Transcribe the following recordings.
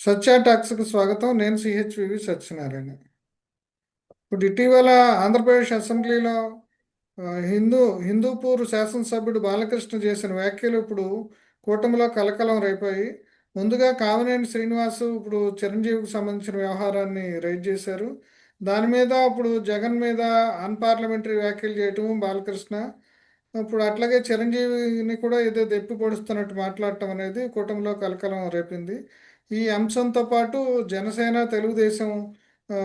సత్య టాక్స్కి స్వాగతం. నేను సిహెచ్వివి సత్యనారాయణ. ఇప్పుడు ఇటీవల ఆంధ్రప్రదేశ్ అసెంబ్లీలో హిందూపూర్ శాసనసభ్యుడు బాలకృష్ణ చేసిన వ్యాఖ్యలు ఇప్పుడు కూటమిలో కలకలం రేపాయి. ముందుగా కామినేని శ్రీనివాసు ఇప్పుడు చిరంజీవికి సంబంధించిన వ్యవహారాన్ని రైజ్ చేశారు. దాని మీద ఇప్పుడు జగన్ మీద అన్పార్లమెంటరీ వ్యాఖ్యలు చేయటం బాలకృష్ణ. ఇప్పుడు అట్లాగే చిరంజీవిని కూడా ఏదో దెప్పి పొడుస్తున్నట్టు మాట్లాడటం అనేది కూటమిలో కలకలం రేపింది. ఈ అంశంతో పాటు జనసేన తెలుగుదేశం ఆ,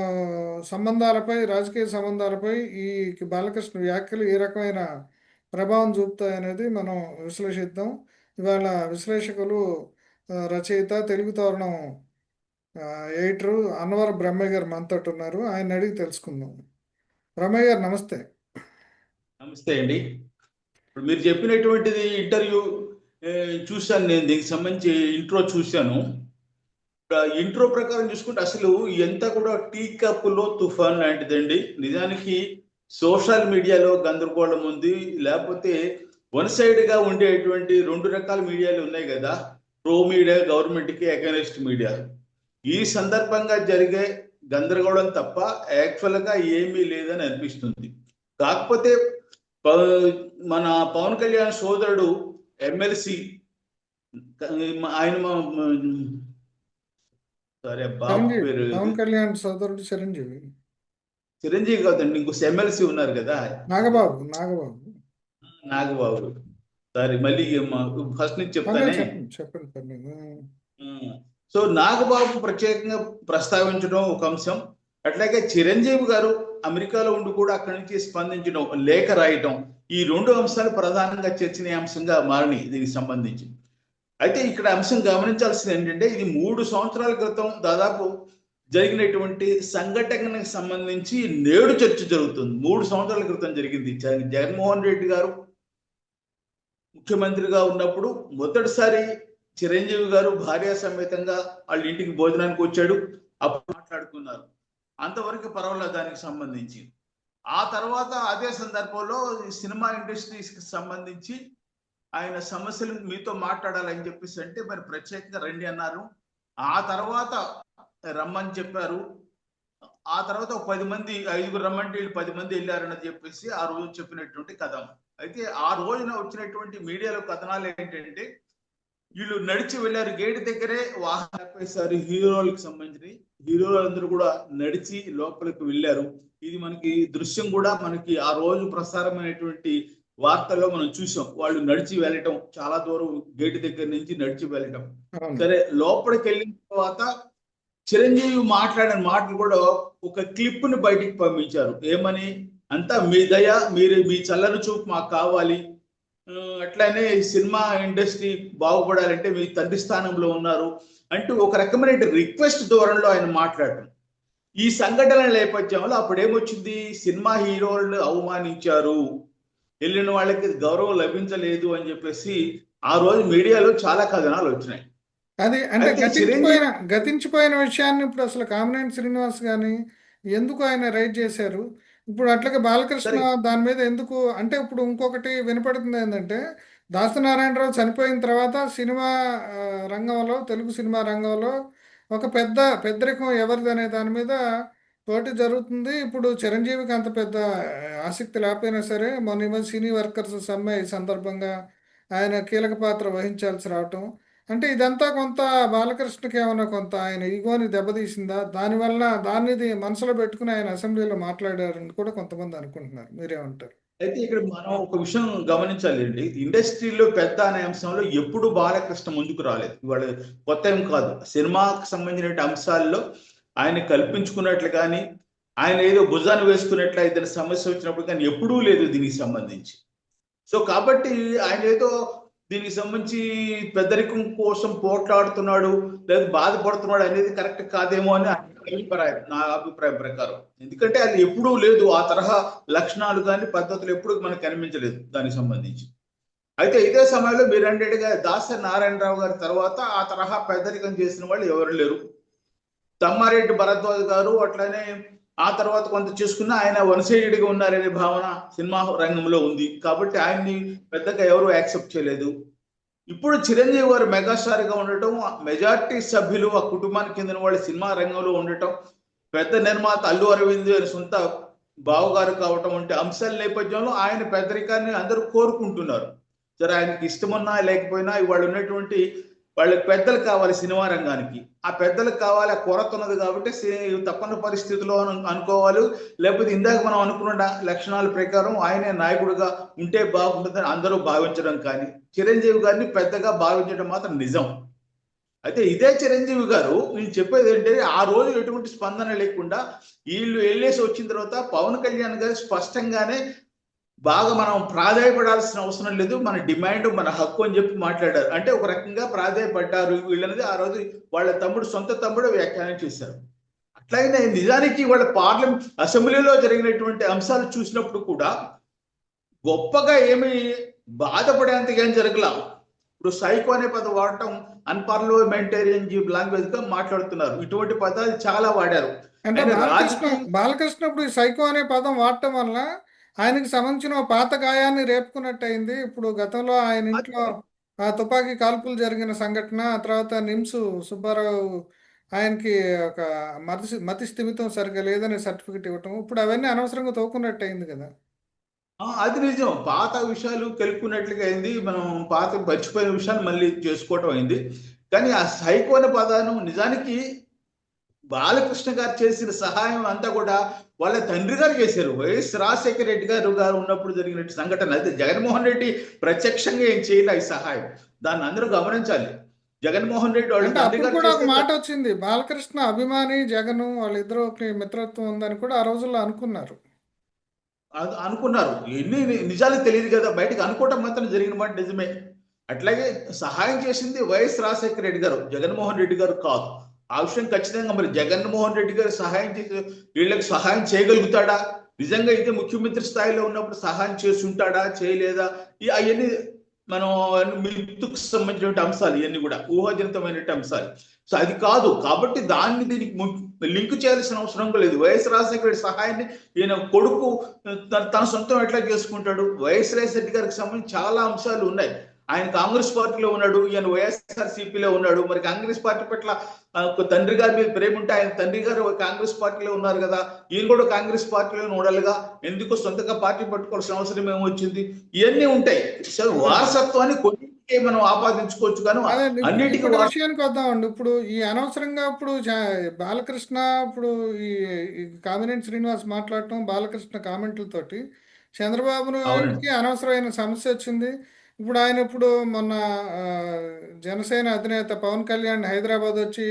సంబంధాలపై, రాజకీయ సంబంధాలపై ఈ బాలకృష్ణ వ్యాఖ్యలు ఏ రకమైన ప్రభావం చూపుతాయనేది మనం విశ్లేషిద్దాం. ఇవాళ విశ్లేషకులు రచయిత తెలుగు తోరణం ఆ, ఎడిటరు అన్వర్ బ్రహ్మయ్య గారు మనతో ఉన్నారు. ఆయన అడిగి తెలుసుకుందాం. బ్రహ్మయ్య గారు నమస్తే. నమస్తే అండి. ఇప్పుడు మీరు చెప్పినటువంటిది ఇంటర్వ్యూ చూశాను. నేను దీనికి సంబంధించి ఇంట్రో చూశాను. ఇంట్రో ప్రకారం చూసుకుంటే అసలు ఎంత కూడా టీ కప్పులో తుఫాన్ లాంటిదండి. నిజానికి సోషల్ మీడియాలో గందరగోళం ఉంది, లేకపోతే వన్ సైడ్ గా ఉండేటువంటి రెండు రకాల మీడియాలు ఉన్నాయి కదా, ప్రో మీడియా, గవర్నమెంట్ కి అగైనెస్ట్ మీడియా. ఈ సందర్భంగా జరిగే గందరగోళం తప్ప యాక్చువల్ గా ఏమీ లేదని అనిపిస్తుంది. కాకపోతే మన పవన్ కళ్యాణ్ సోదరుడు ఎమ్మెల్సీ ఆయన సరే బాబు పేరు పవన్ కళ్యాణ్ సోదరుడు చిరంజీవి. చిరంజీవి కాదండి, ఇంకో ఎమ్మెల్సీ ఉన్నారు కదా, నాగబాబు. నాగబాబు. నాగబాబు. సరే మళ్ళీ ఫస్ట్ నుంచి చెప్తానే. చెప్పండి. సో నాగబాబు ప్రత్యేకంగా ప్రస్తావించడం ఒక అంశం. అట్లాగే చిరంజీవి గారు అమెరికాలో ఉండి కూడా అక్కడి నుంచి స్పందించడం, లేఖ రాయటం, ఈ రెండు అంశాలు ప్రధానంగా చర్చనీయాంశంగా మారినాయి దీనికి సంబంధించి. అయితే ఇక్కడ అంశం గమనించాల్సింది ఏంటంటే, ఇది 3 సంవత్సరాల క్రితం దాదాపు జరిగినటువంటి సంఘటనకు సంబంధించి నేడు చర్చ జరుగుతుంది. 3 సంవత్సరాల క్రితం జరిగింది. జగన్మోహన్ రెడ్డి గారు ముఖ్యమంత్రిగా ఉన్నప్పుడు మొదటిసారి చిరంజీవి గారు భార్య సమేతంగా వాళ్ళ ఇంటికి భోజనానికి వచ్చాడు. అప్పుడు మాట్లాడుకున్నారు. అంతవరకు పర్వాలేదు దానికి సంబంధించి. ఆ తర్వాత అదే సందర్భంలో సినిమా ఇండస్ట్రీస్కి సంబంధించి ఆయన సమస్యలు మీతో మాట్లాడాలని చెప్పేసి అంటే మరి ప్రత్యేకంగా రండి అన్నారు. ఆ తర్వాత రమ్మని చెప్పారు. ఆ తర్వాత ఒక 10 మంది, 5గురు రమ్మంటే 10 మంది వెళ్ళారని చెప్పేసి ఆ రోజు చెప్పినటువంటి కథనం. అయితే ఆ రోజున వచ్చినటువంటి మీడియాలో కథనాలు ఏంటంటే, వీళ్ళు నడిచి వెళ్ళారు, గేట్ దగ్గరే వాహనం ఆపేశారు. హీరోలకు సంబంధించి హీరోలందరూ కూడా నడిచి లోపలికి వెళ్ళారు. ఇది మనకి దృశ్యం కూడా మనకి ఆ రోజు ప్రసారమైనటువంటి వార్తల్లో మనం చూసాం. వాళ్ళు నడిచి వెళ్ళటం, చాలా దూరం గేట్ దగ్గర నుంచి నడిచి వెళ్ళటం. సరే, లోపలికి వెళ్ళిన తర్వాత చిరంజీవి మాట్లాడిన మాటలు కూడా ఒక క్లిప్ ని బయటికి పంపించారు. ఏమని? అంతా మీ దయ, మీరు మీ చల్లని చూపు మాకు కావాలి, అట్లానే సినిమా ఇండస్ట్రీ బాగుపడాలంటే మీ తండ్రి స్థానంలో ఉన్నారు అంటూ ఒక రకమైన రిక్వెస్ట్ ధోరణిలో ఆయన మాట్లాడటం. ఈ సంఘటనల నేపథ్యంలో అప్పుడు ఏమొచ్చింది? సినిమా హీరోలను అవమానించారు, వెళ్ళిన వాళ్ళకి గౌరవం లభించలేదు అని చెప్పేసి ఆ రోజు మీడియాలో చాలా కథనాలు వచ్చినాయి. అది అంటే గతించిపోయిన విషయాన్ని ఇప్పుడు అసలు కామినేని శ్రీనివాస్ గాని ఎందుకు ఆయన రైట్ చేశారు? ఇప్పుడు అట్లాగే బాలకృష్ణ దాని మీద ఎందుకు అంటే, ఇప్పుడు ఇంకొకటి వినపడుతుంది ఏంటంటే, దాసనారాయణరావు చనిపోయిన తర్వాత సినిమా రంగంలో, తెలుగు సినిమా రంగంలో ఒక పెద్దరికం ఎవరిది అనే దాని మీద పోటీ జరుగుతుంది. ఇప్పుడు చిరంజీవికి అంత పెద్ద ఆసక్తి లేకపోయినా సరే, మొన్న సినీ వర్కర్స్ సమ్మె సందర్భంగా ఆయన కీలక పాత్ర వహించాల్సి రావటం, అంటే ఇదంతా కొంత బాలకృష్ణకి ఏమన్నా కొంత ఆయన ఈగోని దెబ్బతీసిందా? దానివల్ల దాన్ని మనసులో పెట్టుకుని ఆయన అసెంబ్లీలో మాట్లాడారని కూడా కొంతమంది అనుకుంటున్నారు. మీరేమంటారు? అయితే ఇక్కడ మనం ఒక విషయం గమనించాలి అండి. ఇండస్ట్రీలో పెద్ద అనే అంశంలో ఎప్పుడు బాలకృష్ణ ముందుకు రాలేదు. ఇవాళ కొత్త ఏం కాదు. సినిమాకి సంబంధించిన అంశాల్లో ఆయన కల్పించుకున్నట్లు కానీ, ఆయన ఏదో భుజాన్ని వేసుకున్నట్లు ఏదైనా సమస్య వచ్చినప్పుడు కానీ ఎప్పుడూ లేదు దీనికి సంబంధించి. సో కాబట్టి ఆయన ఏదో దీనికి సంబంధించి పెద్దరికం కోసం పోట్లాడుతున్నాడు లేదా బాధపడుతున్నాడు అనేది కరెక్ట్ కాదేమో అని అభిప్రాయం, నా అభిప్రాయం ప్రకారం. ఎందుకంటే అది ఎప్పుడూ లేదు, ఆ తరహా లక్షణాలు కానీ పద్ధతులు ఎప్పుడు మనకు కనిపించలేదు దానికి సంబంధించి. అయితే ఇదే సమయంలో మీరు అన్నట్టుగా దాసరి నారాయణరావు గారి తర్వాత ఆ తరహా పెద్దరికం చేసిన వాళ్ళు ఎవరు లేరు. తమ్మారెడ్డి భరద్వాజ్ గారు అట్లనే ఆ తర్వాత కొంత చూసుకున్న ఆయన వన్ సైడెడ్గా ఉన్నారనే భావన సినిమా రంగంలో ఉంది. కాబట్టి ఆయన్ని పెద్దగా ఎవరు యాక్సెప్ట్ చేయలేదు. ఇప్పుడు చిరంజీవి గారు మెగాస్టార్ గా ఉండటం, మెజార్టీ సభ్యులు ఆ కుటుంబానికి చెందిన వాళ్ళు సినిమా రంగంలో ఉండటం, పెద్ద నిర్మాత అల్లు అరవింద్ గారి సొంత బావగారు కావటం వంటి అంశాల నేపథ్యంలో ఆయన పెద్దరికాన్ని అందరూ కోరుకుంటున్నారు. సరే, ఆయనకి ఇష్టమున్నా లేకపోయినా ఇవాళ ఉన్నటువంటి వాళ్ళకి పెద్దలు కావాలి సినిమా రంగానికి. ఆ పెద్దలకు కావాలి, ఆ కొరత ఉన్నది కాబట్టి తప్పని పరిస్థితిలో అనుకోవాలి. లేకపోతే ఇందాక మనం అనుకున్న లక్షణాల ప్రకారం ఆయనే నాయకుడిగా ఉంటే బాగుంటుందని అందరూ భావించడం, కానీ చిరంజీవి గారిని పెద్దగా భావించడం మాత్రం నిజం. అయితే ఇదే చిరంజీవి గారు నేను చెప్పేది ఏంటంటే, ఆ రోజు ఎటువంటి స్పందన లేకుండా వీళ్ళు వెళ్ళేసి వచ్చిన తర్వాత పవన్ కళ్యాణ్ గారు స్పష్టంగానే బాగా మనం ప్రాధాయపడాల్సిన అవసరం లేదు, మన డిమాండ్ మన హక్కు అని చెప్పి మాట్లాడారు. అంటే ఒక రకంగా ప్రాధాయపడ్డారు వీళ్ళనేది ఆ రోజు వాళ్ళ తమ్ముడు, సొంత తమ్ముడు వ్యాఖ్యానం చేశారు. అట్లాగే నిజానికి వాళ్ళ పార్లమెంట్ అసెంబ్లీలో జరిగినటువంటి అంశాలు చూసినప్పుడు కూడా గొప్పగా ఏమి బాధపడేంతగా ఏం జరగలా. ఇప్పుడు సైకో అనే పదం వాడటం అన్పార్లమెంటేరియన్ లాంగ్వేజ్ గా మాట్లాడుతున్నారు. ఇటువంటి పదాలు చాలా వాడారు. అంటే ఆయన బాలకృష్ణ రాజకీయ బాలకృష్ణ ఇప్పుడు ఈ సైకో అనే పదం వాడటం వల్ల ఆయనకి సంబంధించిన ఓ పాత గాయాన్ని రేపుకున్నట్టు అయింది. ఇప్పుడు గతంలో ఆయన ఇంట్లో ఆ తుపాకీ కాల్పులు జరిగిన సంఘటన, ఆ తర్వాత నిమ్స్ సుబ్బారావు ఆయనకి ఒక మతి స్థిమితం సరిగ్గా లేదని సర్టిఫికెట్ ఇవ్వటం, ఇప్పుడు అవన్నీ అనవసరంగా తోకున్నట్టు అయింది కదా. అది నిజం. పాత విషయాలు కెలుక్కున్నట్లుగా అయింది. మనం పాత మర్చిపోయిన విషయాలు మళ్ళీ చేసుకోవటం అయింది. కానీ ఆ సైకో అనే పదాన్ని నిజానికి బాలకృష్ణ గారు చేసిన సహాయం అంతా కూడా వాళ్ళ తండ్రి గారు చేశారు. వైఎస్ రాజశేఖర రెడ్డి గారు ఉన్నప్పుడు జరిగిన సంఘటన. అయితే జగన్మోహన్ రెడ్డి ప్రత్యక్షంగా ఏం చేయలే ఈ సహాయం. దాన్ని అందరూ గమనించాలి. జగన్మోహన్ రెడ్డి వాళ్ళ అంటే తండ్రి అప్పుడు గారు కూడా ఒక చేస్తే మాట వచ్చింది, బాలకృష్ణ అభిమాని జగన్ వాళ్ళిద్దరికి మిత్రత్వం ఉందని కూడా ఆ రోజుల్లో అనుకున్నారు. అనుకున్నారు. ఎన్ని నిజాలు తెలియదు కదా, బయటకు అనుకోవటం మాత్రం జరిగిన మాట నిజమే. అట్లాగే సహాయం చేసింది వైఎస్ రాజశేఖర రెడ్డి గారు, జగన్మోహన్ రెడ్డి గారు కాదు. ఆ విషయం ఖచ్చితంగా మరి జగన్మోహన్ రెడ్డి గారు సహాయం చేసి వీళ్ళకి సహాయం చేయగలుగుతాడా, నిజంగా ఇదే ముఖ్యమంత్రి స్థాయిలో ఉన్నప్పుడు సహాయం చేసి ఉంటాడా చేయలేదా, అవన్నీ మనం మిత్తుకు సంబంధించిన అంశాలు, ఇవన్నీ కూడా ఊహాజనితమైన అంశాలు. సో అది కాదు కాబట్టి దాన్ని దీనికి లింక్ చేయాల్సిన అవసరం లేదు. వైఎస్ రాజశేఖర రెడ్డి సహాయాన్ని ఈయన కొడుకు తన సొంతం ఎట్లా చేసుకుంటాడు. వైఎస్ రాజశేఖర గారికి సంబంధించి చాలా అంశాలు ఉన్నాయి. ఆయన కాంగ్రెస్ పార్టీలో ఉన్నాడు, ఈయన వైఎస్ఆర్ సిపిలో ఉన్నాడు. మరి కాంగ్రెస్ పార్టీ పట్ల తండ్రి గారి మీద ప్రేమ ఉంటే ఆయన తండ్రి గారు కాంగ్రెస్ పార్టీలో ఉన్నారు కదా, ఈయన కూడా కాంగ్రెస్ పార్టీలో ఉండాలిగా, ఎందుకు సొంతగా పార్టీ పట్టుకోవాల్సిన అవసరం ఏమొచ్చింది, ఇవన్నీ ఉంటాయి. సో వారసత్వాన్ని కొన్నింటికి మనం ఆపాదించుకోవచ్చు, కానీ అన్నిటికీ ఇప్పుడు విషయానికి వద్దామండి. ఇప్పుడు ఈ అనవసరంగా ఇప్పుడు బాలకృష్ణ ఇప్పుడు ఈ కామినేని శ్రీనివాస్ మాట్లాడటం, బాలకృష్ణ కామెంట్లతోటి చంద్రబాబు నాయుడుకి అనవసరమైన సమస్య వచ్చింది. ఇప్పుడు ఆయన ఇప్పుడు మొన్న జనసేన అధినేత పవన్ కళ్యాణ్ హైదరాబాద్ వచ్చి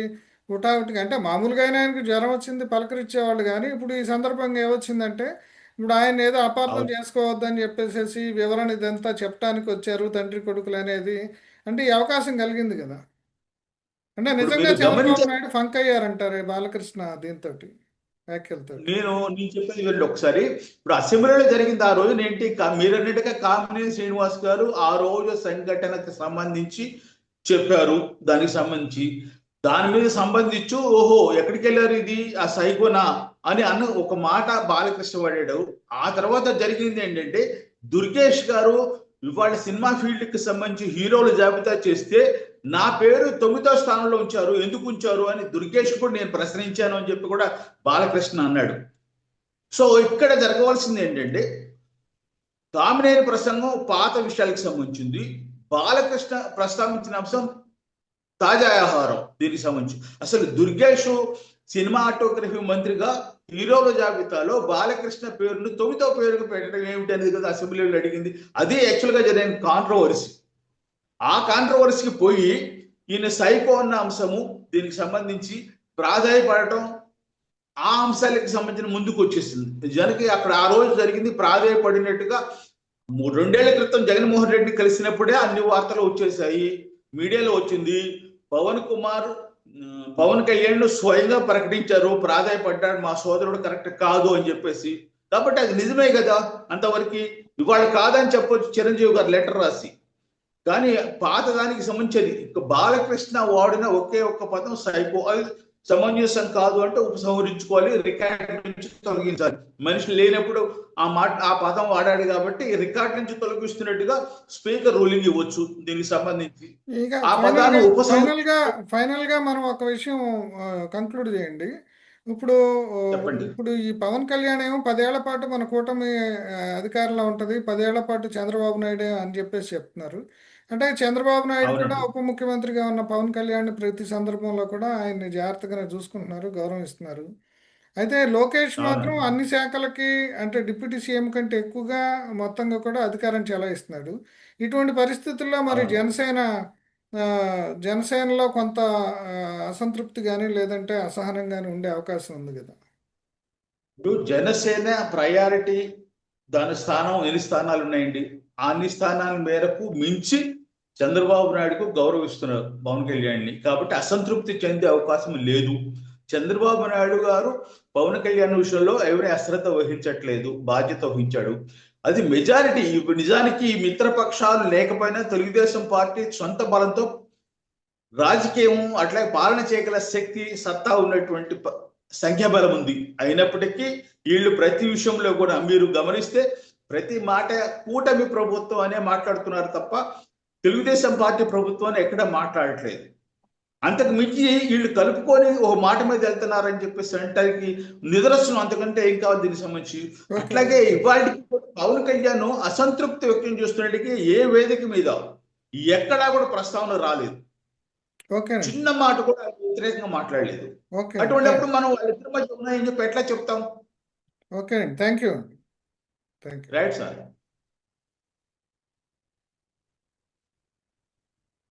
హుటాహుటిగా, అంటే మామూలుగా ఆయనకు జ్వరం వచ్చింది పలకరించేవాళ్ళు, కానీ ఇప్పుడు ఈ సందర్భంగా ఏమొచ్చిందంటే ఇప్పుడు ఆయన ఏదో అపార్థం చేసుకోవద్దని చెప్పేసి వివరణ ఇదంతా చెప్పడానికి వచ్చారు తండ్రి కొడుకులు అనేది, అంటే ఈ అవకాశం కలిగింది కదా. అంటే నిజంగా చంద్రబాబు నాయుడు ఫంక్ అయ్యారంటారు బాలకృష్ణ దీంతో వ్యాఖ్యలతో. నేను చెప్పేది వెళ్ళి ఒకసారి, ఇప్పుడు అసెంబ్లీలో జరిగింది ఆ రోజు ఏంటి, మీరు అన్నట్టుగా కామినేని శ్రీనివాస్ గారు ఆ రోజు సంఘటనకు సంబంధించి చెప్పారు. దానికి సంబంధించి దాని మీద సంబంధించి ఓహో ఎక్కడికి వెళ్ళారు ఇది ఆ సైకోనా అని ఒక మాట బాలకృష్ణ వాడాడు. ఆ తర్వాత జరిగింది ఏంటంటే, దుర్గేష్ గారు ఇవాళ సినిమా ఫీల్డ్ కి సంబంధించి హీరోల జాబితా చేస్తే నా పేరు 9వ స్థానంలో ఉంచారు, ఎందుకు ఉంచారు అని దుర్గేష్ కూడా నేను ప్రశ్నించాను అని చెప్పి కూడా బాలకృష్ణ అన్నాడు. సో ఇక్కడ జరగవలసింది ఏంటంటే, కామినేని ప్రసంగం పాత విషయాలకు సంబంధించింది, బాలకృష్ణ ప్రస్తావించిన అంశం తాజా ఆహారం. దీనికి సంబంధించి అసలు దుర్గేష్ సినిమాటోగ్రఫీ మంత్రిగా హీరోల జాబితాలో బాలకృష్ణ పేరును 9వ పేరుగా పెట్టడం ఏమిటి అనేది కదా అసెంబ్లీలో అడిగింది. అది యాక్చువల్గా జరిగిన కాంట్రవర్సీ. ఆ కాంట్రవర్సీకి పోయి ఈయన సైకో అన్న అంశము దీనికి సంబంధించి ప్రాధాయపడటం, ఆ అంశాలకు సంబంధించిన ముందుకు వచ్చేసింది. జనకి అక్కడ ఆ రోజు జరిగింది ప్రాధాయపడినట్టుగా 2 ఏళ్ల క్రితం జగన్మోహన్ రెడ్డి కలిసినప్పుడే అన్ని వార్తలు వచ్చేసాయి, మీడియాలో వచ్చింది. పవన్ కళ్యాణ్ స్వయంగా ప్రకటించారు, ప్రాధాయపడ్డాడు మా సోదరుడు కరెక్ట్ కాదు అని చెప్పేసి. కాబట్టి అది నిజమే కదా అంతవరకు. ఇవాళ కాదని చెప్పొచ్చు చిరంజీవి గారు లెటర్ రాసి. కానీ పాత దానికి సంబంధించేది బాలకృష్ణ వాడిన ఒకే ఒక్క పదం సైకో. సమంజసం కాదు అంటే ఉపసంహరించుకోవాలి, రికార్డ్ నుంచి తొలగించాలి. మనిషి లేనప్పుడు ఆ పదం వాడాడు కాబట్టి రికార్డ్ నుంచి తొలగిస్తున్నట్టుగా స్పీకర్ రూలింగ్ ఇవ్వచ్చు దీనికి సంబంధించి. ఇక ఆ పదాన్ని ఫైనల్ గా మనం ఒక విషయం కంక్లూడ్ చేయండి. ఇప్పుడు చెప్పండి. ఇప్పుడు ఈ పవన్ కళ్యాణ్ ఏమో 10 ఏళ్ల పాటు మన కూటమి అధికారంలో ఉంటది, 10 ఏళ్ల పాటు చంద్రబాబు నాయుడు అని చెప్పేసి చెప్తున్నారు. అంటే చంద్రబాబు నాయుడు కూడా అవునండి. ఉప ముఖ్యమంత్రిగా ఉన్న పవన్ కళ్యాణ్ ప్రతి సందర్భంలో కూడా ఆయన్ని జాగ్రత్తగానే చూసుకుంటున్నారు, గౌరవిస్తున్నారు. అయితే లోకేష్ మాత్రం అవునండి. అన్ని శాఖలకి అంటే డిప్యూటీ సీఎం కంటే ఎక్కువగా మొత్తంగా కూడా అధికారం చెలాయిస్తున్నాడు. ఇటువంటి పరిస్థితుల్లో మరి అవును. ఆ, జనసేనలో కొంత అసంతృప్తి కానీ లేదంటే అసహనం కానీ ఉండే అవకాశం ఉంది కదా. ఇప్పుడు జనసేన ప్రయారిటీ దాని స్థానం ఎన్ని స్థానాలు ఉన్నాయండి? అన్ని స్థానాల మేరకు మించి చంద్రబాబు నాయుడుకు గౌరవిస్తున్నారు పవన్ కళ్యాణ్ని. కాబట్టి అసంతృప్తి చెందే అవకాశం లేదు. చంద్రబాబు నాయుడు గారు పవన్ కళ్యాణ్ విషయంలో ఎవరి అశ్రద్ధ వహించట్లేదు, బాధ్యత వహించాడు. అది మెజారిటీ. ఇప్పుడు నిజానికి ఈ మిత్రపక్షాలు లేకపోయినా తెలుగుదేశం పార్టీ సొంత బలంతో రాజకీయం అట్లాగే పాలన చేయగల శక్తి, సత్తా ఉన్నటువంటి సంఖ్యాబలం ఉంది. అయినప్పటికీ వీళ్ళు ప్రతి విషయంలో కూడా మీరు గమనిస్తే ప్రతి మాట కూటమి ప్రభుత్వం అనే మాట్లాడుతున్నారు తప్ప తెలుగుదేశం పార్టీ ప్రభుత్వాన్ని ఎక్కడ మాట్లాడట్లేదు. అంతకు మించి వీళ్ళు కలుపుకొని ఒక మాట మీద వెళ్తున్నారని చెప్పేసి అంటానికి నిదర్శనం అంతకంటే ఏం కావాలి దీనికి సంబంధించి. అట్లాగే ఇవాళ పవన్ కళ్యాణ్ అసంతృప్తి వ్యక్తం చేస్తున్నట్టుకి ఏ వేదిక మీద ఎక్కడా కూడా ప్రస్తావన రాలేదు. చిన్న మాట కూడా వ్యతిరేకంగా మాట్లాడలేదు. అటువంటిప్పుడు మనం వాళ్ళిద్దరి మధ్య ఉన్నాయని చెప్పి ఎట్లా చెప్తాం? Okay, thank you. Right sir.